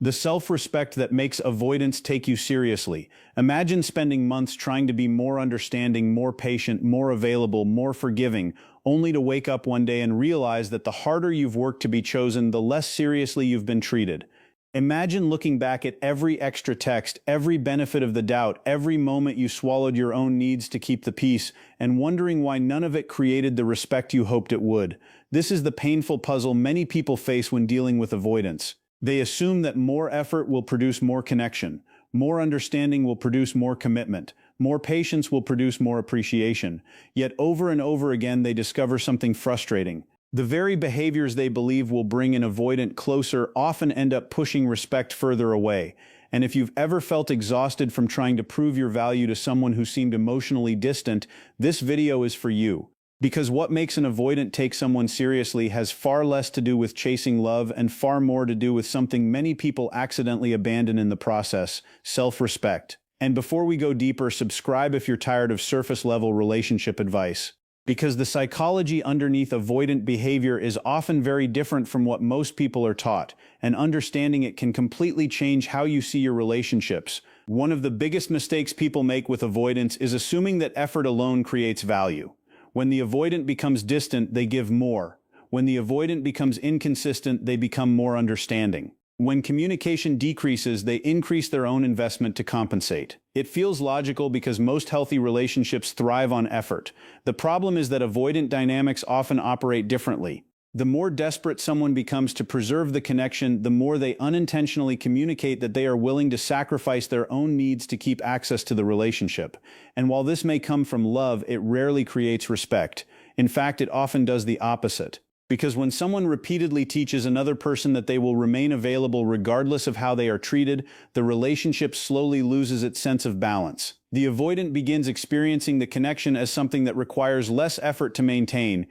The self-respect that makes avoidance take you seriously. Imagine spending months trying to be more understanding, more patient, more available, more forgiving, only to wake up one day and realize that the harder you've worked to be chosen, the less seriously you've been treated. Imagine looking back at every extra text, every benefit of the doubt, every moment you swallowed your own needs to keep the peace, and wondering why none of it created the respect you hoped it would. This is the painful puzzle many people face when dealing with avoidance. They assume that more effort will produce more connection, more understanding will produce more commitment, more patience will produce more appreciation. Yet over and over again they discover something frustrating. The very behaviors they believe will bring an avoidant closer often end up pushing respect further away. And if you've ever felt exhausted from trying to prove your value to someone who seemed emotionally distant, this video is for you. Because what makes an avoidant take someone seriously has far less to do with chasing love and far more to do with something many people accidentally abandon in the process: self-respect. And before we go deeper, subscribe if you're tired of surface-level relationship advice. Because the psychology underneath avoidant behavior is often very different from what most people are taught, and understanding it can completely change how you see your relationships. One of the biggest mistakes people make with avoidance is assuming that effort alone creates value. When the avoidant becomes distant, they give more. When the avoidant becomes inconsistent, they become more understanding. When communication decreases, they increase their own investment to compensate. It feels logical because most healthy relationships thrive on effort. The problem is that avoidant dynamics often operate differently. The more desperate someone becomes to preserve the connection, the more they unintentionally communicate that they are willing to sacrifice their own needs to keep access to the relationship. And while this may come from love, it rarely creates respect. In fact, it often does the opposite. Because when someone repeatedly teaches another person that they will remain available regardless of how they are treated, the relationship slowly loses its sense of balance. The avoidant begins experiencing the connection as something that requires less effort to maintain,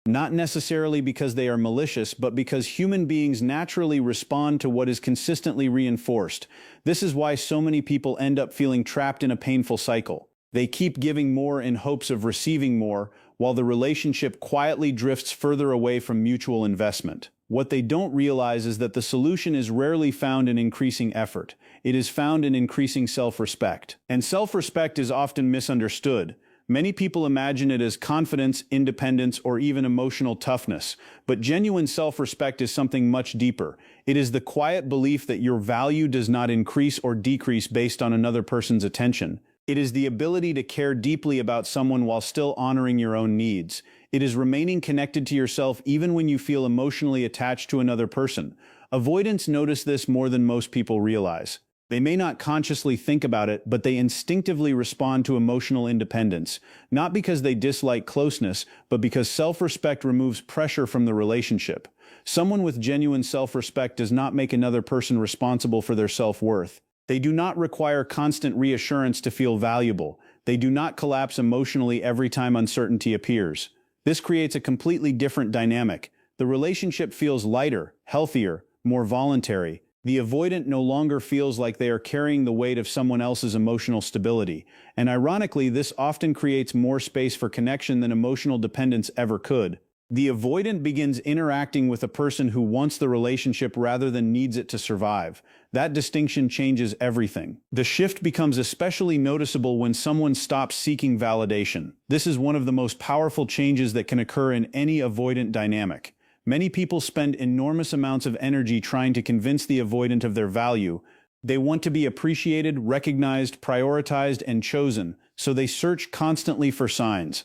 not necessarily because they are malicious, but because human beings naturally respond to what is consistently reinforced. This is why so many people end up feeling trapped in a painful cycle. They keep giving more in hopes of receiving more, while the relationship quietly drifts further away from mutual investment. What they don't realize is that the solution is rarely found in increasing effort. It is found in increasing self-respect. And self-respect is often misunderstood. Many people imagine it as confidence, independence, or even emotional toughness. But genuine self-respect is something much deeper. It is the quiet belief that your value does not increase or decrease based on another person's attention. It is the ability to care deeply about someone while still honoring your own needs. It is remaining connected to yourself even when you feel emotionally attached to another person. Avoidants notice this more than most people realize. They may not consciously think about it, but they instinctively respond to emotional independence, not because they dislike closeness, but because self-respect removes pressure from the relationship. Someone with genuine self-respect does not make another person responsible for their self-worth. They do not require constant reassurance to feel valuable. They do not collapse emotionally every time uncertainty appears. This creates a completely different dynamic. The relationship feels lighter, healthier, more voluntary. The avoidant no longer feels like they are carrying the weight of someone else's emotional stability. And ironically, this often creates more space for connection than emotional dependence ever could. The avoidant begins interacting with a person who wants the relationship rather than needs it to survive. That distinction changes everything. The shift becomes especially noticeable when someone stops seeking validation. This is one of the most powerful changes that can occur in any avoidant dynamic. Many people spend enormous amounts of energy trying to convince the avoidant of their value. They want to be appreciated, recognized, prioritized, and chosen, so they search constantly for signs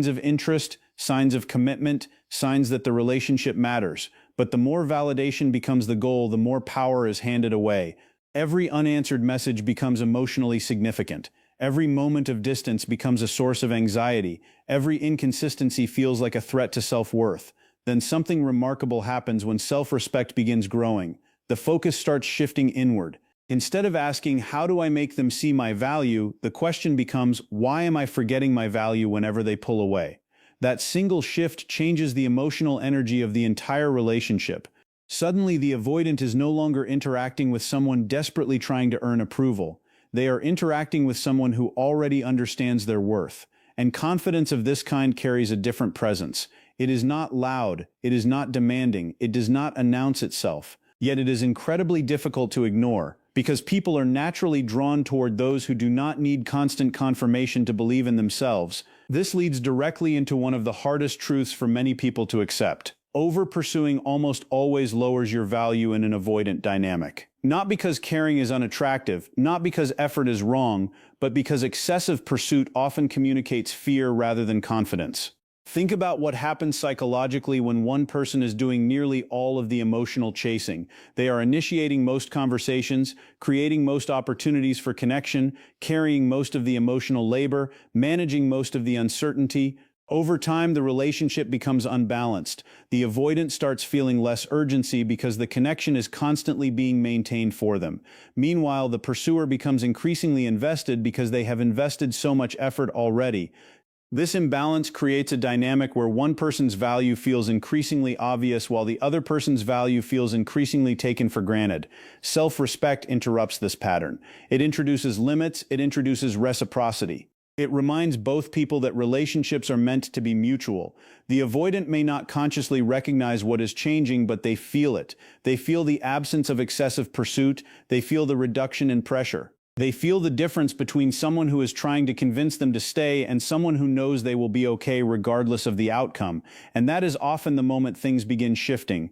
of interest, signs of commitment, signs that the relationship matters. But the more validation becomes the goal, the more power is handed away. Every unanswered message becomes emotionally significant. Every moment of distance becomes a source of anxiety. Every inconsistency feels like a threat to self-worth. Then something remarkable happens when self-respect begins growing. The focus starts shifting inward. Instead of asking, how do I make them see my value, the question becomes, why am I forgetting my value whenever they pull away? That single shift changes the emotional energy of the entire relationship. Suddenly, the avoidant is no longer interacting with someone desperately trying to earn approval. They are interacting with someone who already understands their worth. And confidence of this kind carries a different presence. It is not loud, it is not demanding, it does not announce itself. Yet it is incredibly difficult to ignore, because people are naturally drawn toward those who do not need constant confirmation to believe in themselves. This leads directly into one of the hardest truths for many people to accept. Over-pursuing almost always lowers your value in an avoidant dynamic. Not because caring is unattractive, not because effort is wrong, but because excessive pursuit often communicates fear rather than confidence. Think about what happens psychologically when one person is doing nearly all of the emotional chasing. They are initiating most conversations, creating most opportunities for connection, carrying most of the emotional labor, managing most of the uncertainty. Over time, the relationship becomes unbalanced. The avoidant starts feeling less urgency because the connection is constantly being maintained for them. Meanwhile, the pursuer becomes increasingly invested because they have invested so much effort already. This imbalance creates a dynamic where one person's value feels increasingly obvious while the other person's value feels increasingly taken for granted. Self-respect interrupts this pattern. It introduces limits, it introduces reciprocity. It reminds both people that relationships are meant to be mutual. The avoidant may not consciously recognize what is changing, but they feel it. They feel the absence of excessive pursuit. They feel the reduction in pressure. They feel the difference between someone who is trying to convince them to stay and someone who knows they will be okay regardless of the outcome. And that is often the moment things begin shifting.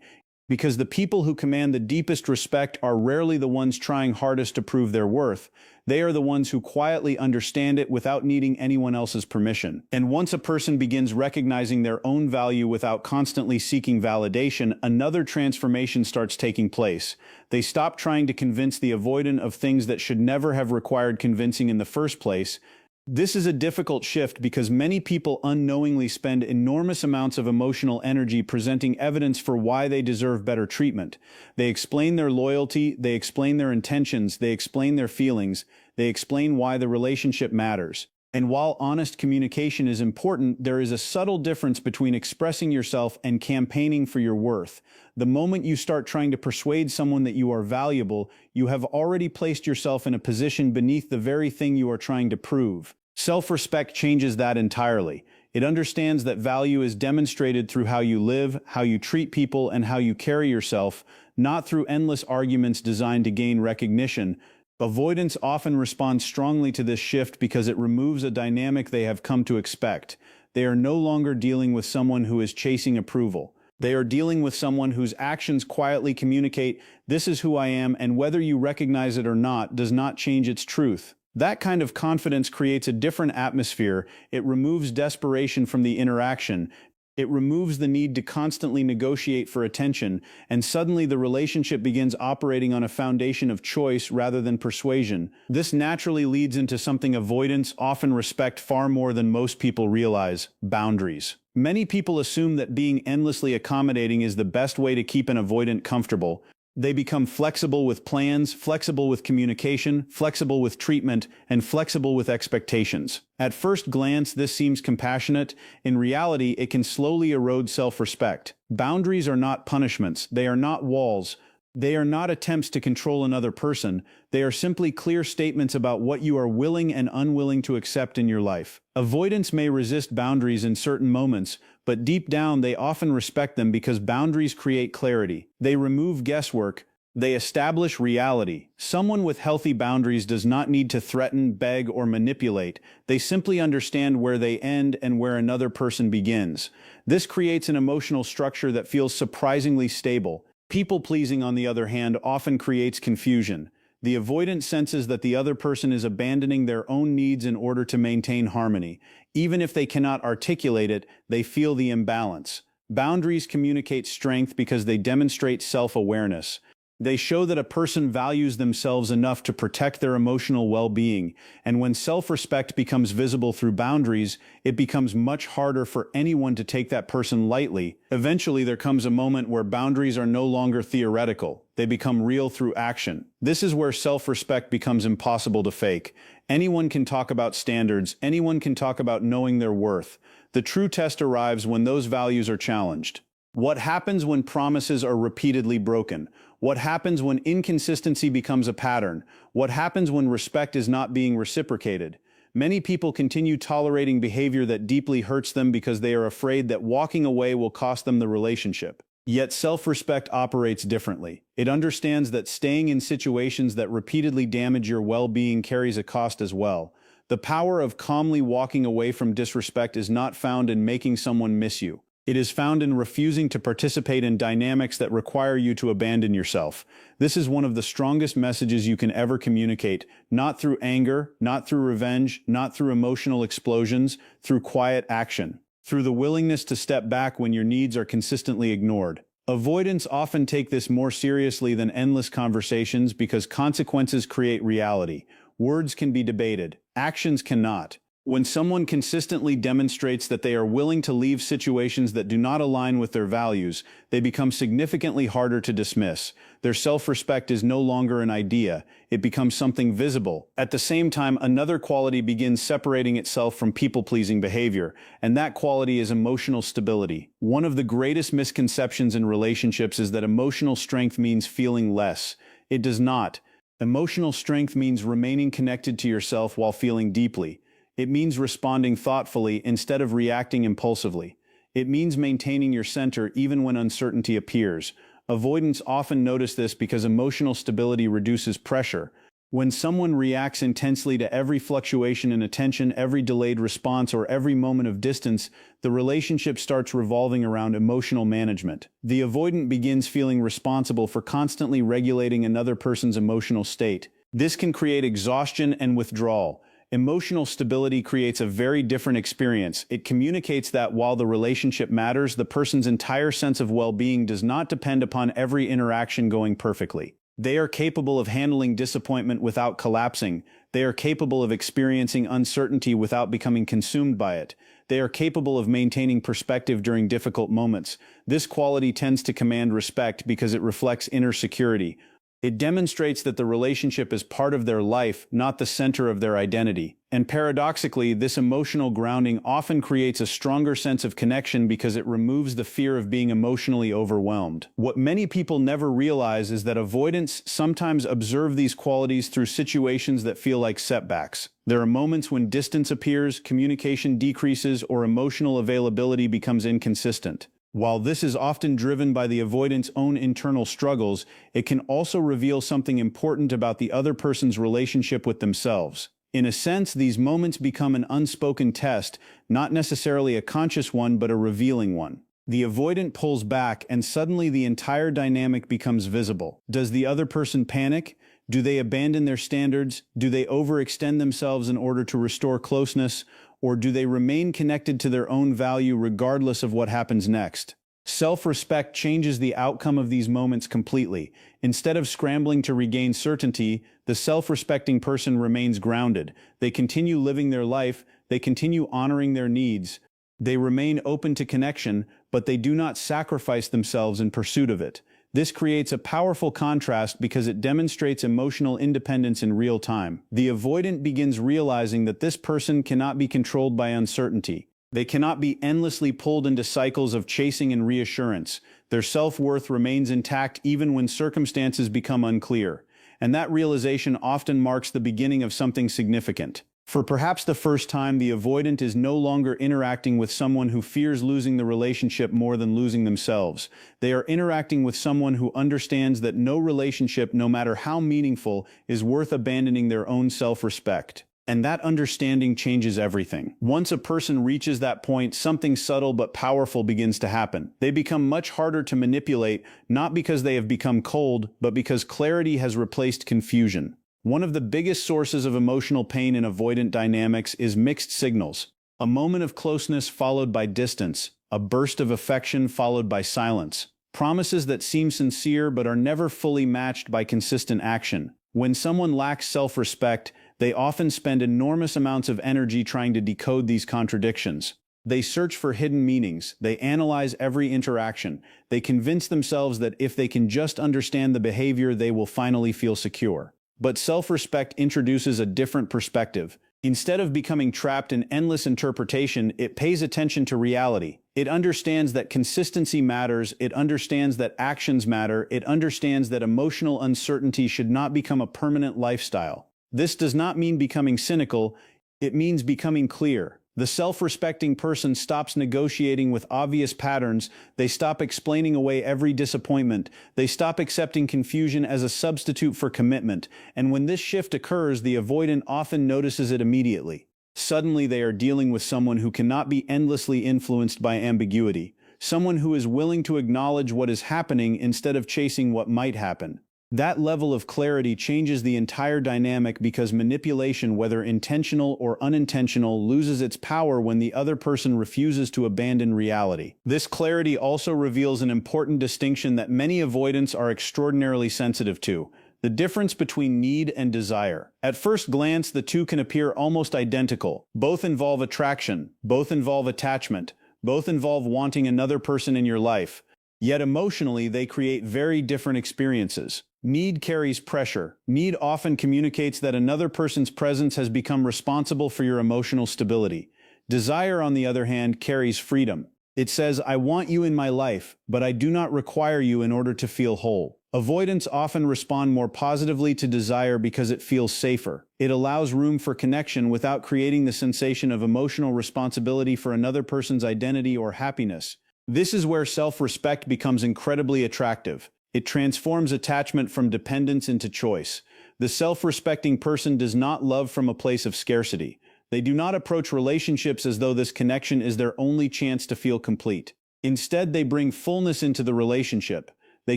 Because the people who command the deepest respect are rarely the ones trying hardest to prove their worth. They are the ones who quietly understand it without needing anyone else's permission. And once a person begins recognizing their own value without constantly seeking validation, another transformation starts taking place. They stop trying to convince the avoidant of things that should never have required convincing in the first place. This is a difficult shift because many people unknowingly spend enormous amounts of emotional energy presenting evidence for why they deserve better treatment. They explain their loyalty, they explain their intentions, they explain their feelings, they explain why the relationship matters. And while honest communication is important, there is a subtle difference between expressing yourself and campaigning for your worth. The moment you start trying to persuade someone that you are valuable, you have already placed yourself in a position beneath the very thing you are trying to prove. Self-respect changes that entirely. It understands that value is demonstrated through how you live, how you treat people, and how you carry yourself, not through endless arguments designed to gain recognition. Avoidants often respond strongly to this shift because it removes a dynamic they have come to expect. They are no longer dealing with someone who is chasing approval. They are dealing with someone whose actions quietly communicate, "This is who I am, and whether you recognize it or not does not change its truth." That kind of confidence creates a different atmosphere. It removes desperation from the interaction. It removes the need to constantly negotiate for attention, and suddenly the relationship begins operating on a foundation of choice rather than persuasion. This naturally leads into something avoidants often respect far more than most people realize: boundaries. Many people assume that being endlessly accommodating is the best way to keep an avoidant comfortable. They become flexible with plans, flexible with communication, flexible with treatment, and flexible with expectations. At first glance, this seems compassionate. In reality, it can slowly erode self-respect. Boundaries are not punishments. They are not walls. They are not attempts to control another person. They are simply clear statements about what you are willing and unwilling to accept in your life. Avoidants may resist boundaries in certain moments, but deep down they often respect them because boundaries create clarity. They remove guesswork. They establish reality. Someone with healthy boundaries does not need to threaten, beg, or manipulate. They simply understand where they end and where another person begins. This creates an emotional structure that feels surprisingly stable. People-pleasing, on the other hand, often creates confusion. The avoidant senses that the other person is abandoning their own needs in order to maintain harmony. Even if they cannot articulate it, they feel the imbalance. Boundaries communicate strength because they demonstrate self-awareness. They show that a person values themselves enough to protect their emotional well-being, and when self-respect becomes visible through boundaries, it becomes much harder for anyone to take that person lightly. Eventually, there comes a moment where boundaries are no longer theoretical. They become real through action. This is where self-respect becomes impossible to fake. Anyone can talk about standards. Anyone can talk about knowing their worth. The true test arrives when those values are challenged. What happens when promises are repeatedly broken? What happens when inconsistency becomes a pattern? What happens when respect is not being reciprocated? Many people continue tolerating behavior that deeply hurts them because they are afraid that walking away will cost them the relationship. Yet self-respect operates differently. It understands that staying in situations that repeatedly damage your well-being carries a cost as well. The power of calmly walking away from disrespect is not found in making someone miss you. It is found in refusing to participate in dynamics that require you to abandon yourself. This is one of the strongest messages you can ever communicate, not through anger, not through revenge, not through emotional explosions, through quiet action, through the willingness to step back when your needs are consistently ignored. Avoidants often take this more seriously than endless conversations because consequences create reality. Words can be debated, actions cannot. When someone consistently demonstrates that they are willing to leave situations that do not align with their values, they become significantly harder to dismiss. Their self-respect is no longer an idea, it becomes something visible. At the same time, another quality begins separating itself from people-pleasing behavior, and that quality is emotional stability. One of the greatest misconceptions in relationships is that emotional strength means feeling less. It does not. Emotional strength means remaining connected to yourself while feeling deeply. It means responding thoughtfully instead of reacting impulsively. It means maintaining your center even when uncertainty appears. Avoidants often notice this because emotional stability reduces pressure. When someone reacts intensely to every fluctuation in attention, every delayed response, or every moment of distance, the relationship starts revolving around emotional management. The avoidant begins feeling responsible for constantly regulating another person's emotional state. This can create exhaustion and withdrawal. Emotional stability creates a very different experience. It communicates that while the relationship matters, the person's entire sense of well-being does not depend upon every interaction going perfectly. They are capable of handling disappointment without collapsing. They are capable of experiencing uncertainty without becoming consumed by it. They are capable of maintaining perspective during difficult moments. This quality tends to command respect because it reflects inner security. It demonstrates that the relationship is part of their life, not the center of their identity. And paradoxically, this emotional grounding often creates a stronger sense of connection because it removes the fear of being emotionally overwhelmed. What many people never realize is that avoidants sometimes observe these qualities through situations that feel like setbacks. There are moments when distance appears, communication decreases, or emotional availability becomes inconsistent. While this is often driven by the avoidant's own internal struggles, it can also reveal something important about the other person's relationship with themselves. In a sense, these moments become an unspoken test, not necessarily a conscious one, but a revealing one. The avoidant pulls back, and suddenly the entire dynamic becomes visible. Does the other person panic? Do they abandon their standards? Do they overextend themselves in order to restore closeness? Or do they remain connected to their own value regardless of what happens next? Self-respect changes the outcome of these moments completely. Instead of scrambling to regain certainty, the self-respecting person remains grounded. They continue living their life, they continue honoring their needs. They remain open to connection, but they do not sacrifice themselves in pursuit of it. This creates a powerful contrast because it demonstrates emotional independence in real time. The avoidant begins realizing that this person cannot be controlled by uncertainty. They cannot be endlessly pulled into cycles of chasing and reassurance. Their self-worth remains intact even when circumstances become unclear. And that realization often marks the beginning of something significant. For perhaps the first time, the avoidant is no longer interacting with someone who fears losing the relationship more than losing themselves. They are interacting with someone who understands that no relationship, no matter how meaningful, is worth abandoning their own self-respect. And that understanding changes everything. Once a person reaches that point, something subtle but powerful begins to happen. They become much harder to manipulate, not because they have become cold, but because clarity has replaced confusion. One of the biggest sources of emotional pain in avoidant dynamics is mixed signals. A moment of closeness followed by distance, a burst of affection followed by silence. Promises that seem sincere but are never fully matched by consistent action. When someone lacks self-respect, they often spend enormous amounts of energy trying to decode these contradictions. They search for hidden meanings, they analyze every interaction, they convince themselves that if they can just understand the behavior, they will finally feel secure. But self-respect introduces a different perspective. Instead of becoming trapped in endless interpretation, it pays attention to reality. It understands that consistency matters, it understands that actions matter, it understands that emotional uncertainty should not become a permanent lifestyle. This does not mean becoming cynical, it means becoming clear. The self-respecting person stops negotiating with obvious patterns, they stop explaining away every disappointment, they stop accepting confusion as a substitute for commitment, and when this shift occurs, the avoidant often notices it immediately. Suddenly they are dealing with someone who cannot be endlessly influenced by ambiguity, someone who is willing to acknowledge what is happening instead of chasing what might happen. That level of clarity changes the entire dynamic because manipulation, whether intentional or unintentional, loses its power when the other person refuses to abandon reality. This clarity also reveals an important distinction that many avoidants are extraordinarily sensitive to: the difference between need and desire. At first glance, the two can appear almost identical. Both involve attraction, both involve attachment, both involve wanting another person in your life. Yet emotionally, they create very different experiences. Need carries pressure. Need often communicates that another person's presence has become responsible for your emotional stability. Desire, on the other hand, carries freedom. It says, "I want you in my life, but I do not require you in order to feel whole." Avoidants often respond more positively to desire because it feels safer. It allows room for connection without creating the sensation of emotional responsibility for another person's identity or happiness. This is where self-respect becomes incredibly attractive. It transforms attachment from dependence into choice. The self-respecting person does not love from a place of scarcity. They do not approach relationships as though this connection is their only chance to feel complete. Instead, they bring fullness into the relationship. They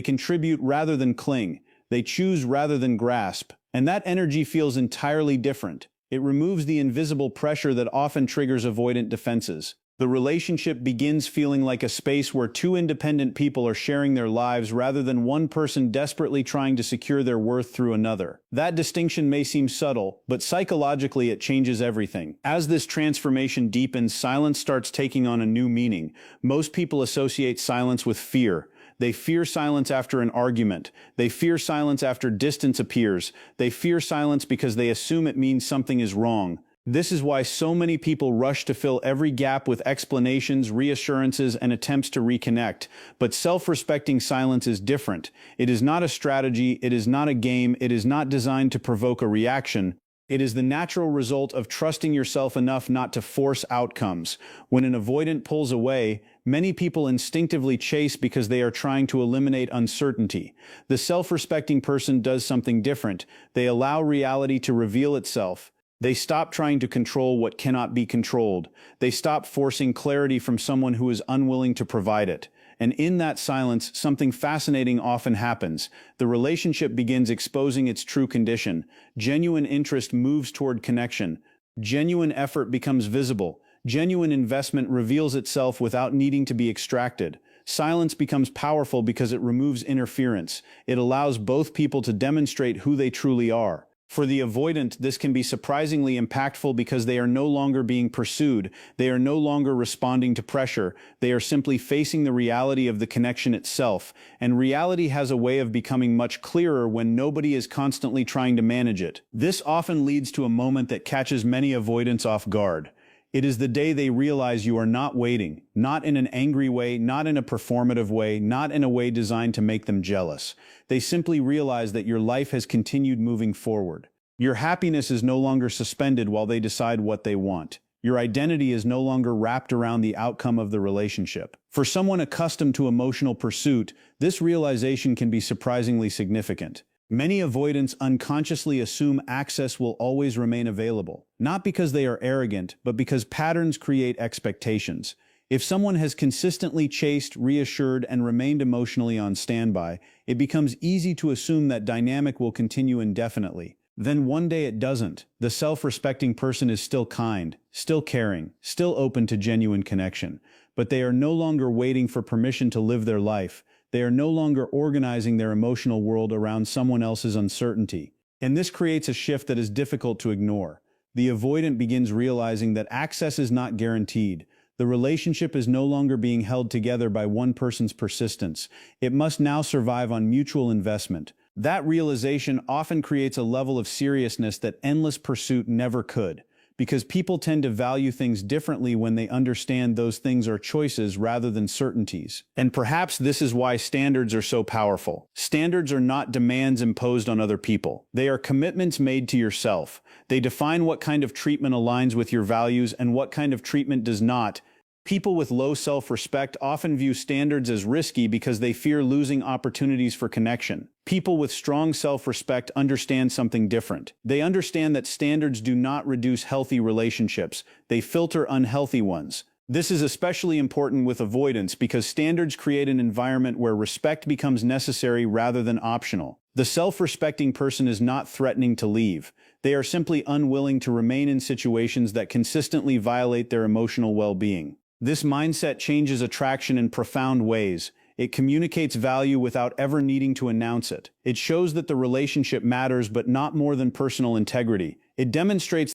contribute rather than cling. They choose rather than grasp. And that energy feels entirely different. It removes the invisible pressure that often triggers avoidant defenses. The relationship begins feeling like a space where two independent people are sharing their lives rather than one person desperately trying to secure their worth through another. That distinction may seem subtle, but psychologically it changes everything. As this transformation deepens, silence starts taking on a new meaning. Most people associate silence with fear. They fear silence after an argument. They fear silence after distance appears. They fear silence because they assume it means something is wrong. This is why so many people rush to fill every gap with explanations, reassurances, and attempts to reconnect. But self-respecting silence is different. It is not a strategy, it is not a game, it is not designed to provoke a reaction. It is the natural result of trusting yourself enough not to force outcomes. When an avoidant pulls away, many people instinctively chase because they are trying to eliminate uncertainty. The self-respecting person does something different. They allow reality to reveal itself. They stop trying to control what cannot be controlled. They stop forcing clarity from someone who is unwilling to provide it. And in that silence, something fascinating often happens. The relationship begins exposing its true condition. Genuine interest moves toward connection. Genuine effort becomes visible. Genuine investment reveals itself without needing to be extracted. Silence becomes powerful because it removes interference. It allows both people to demonstrate who they truly are. For the avoidant, this can be surprisingly impactful because they are no longer being pursued, they are no longer responding to pressure, they are simply facing the reality of the connection itself, and reality has a way of becoming much clearer when nobody is constantly trying to manage it. This often leads to a moment that catches many avoidants off guard. It is the day they realize you are not waiting, not in an angry way, not in a performative way, not in a way designed to make them jealous. They simply realize that your life has continued moving forward. Your happiness is no longer suspended while they decide what they want. Your identity is no longer wrapped around the outcome of the relationship. For someone accustomed to emotional pursuit, this realization can be surprisingly significant. Many avoidants unconsciously assume access will always remain available, not because they are arrogant, but because patterns create expectations. If someone has consistently chased, reassured, and remained emotionally on standby, it becomes easy to assume that dynamic will continue indefinitely. Then one day it doesn't. The self-respecting person is still kind, still caring, still open to genuine connection, but they are no longer waiting for permission to live their life. They are no longer organizing their emotional world around someone else's uncertainty. And this creates a shift that is difficult to ignore. The avoidant begins realizing that access is not guaranteed. The relationship is no longer being held together by one person's persistence. It must now survive on mutual investment. That realization often creates a level of seriousness that endless pursuit never could. because people tend to value things differently when they understand those things are choices rather than certainties. And perhaps this is why standards are so powerful. Standards are not demands imposed on other people. They are commitments made to yourself. They define what kind of treatment aligns with your values and what kind of treatment does not. People with low self-respect often view standards as risky because they fear losing opportunities for connection. People with strong self-respect understand something different. They understand that standards do not reduce healthy relationships, they filter unhealthy ones. This is especially important with avoidance because standards create an environment where respect becomes necessary rather than optional. The self-respecting person is not threatening to leave. They are simply unwilling to remain in situations that consistently violate their emotional well-being. This mindset changes attraction in profound ways. It communicates value without ever needing to announce it. It shows that the relationship matters, but not more than personal integrity. It demonstrates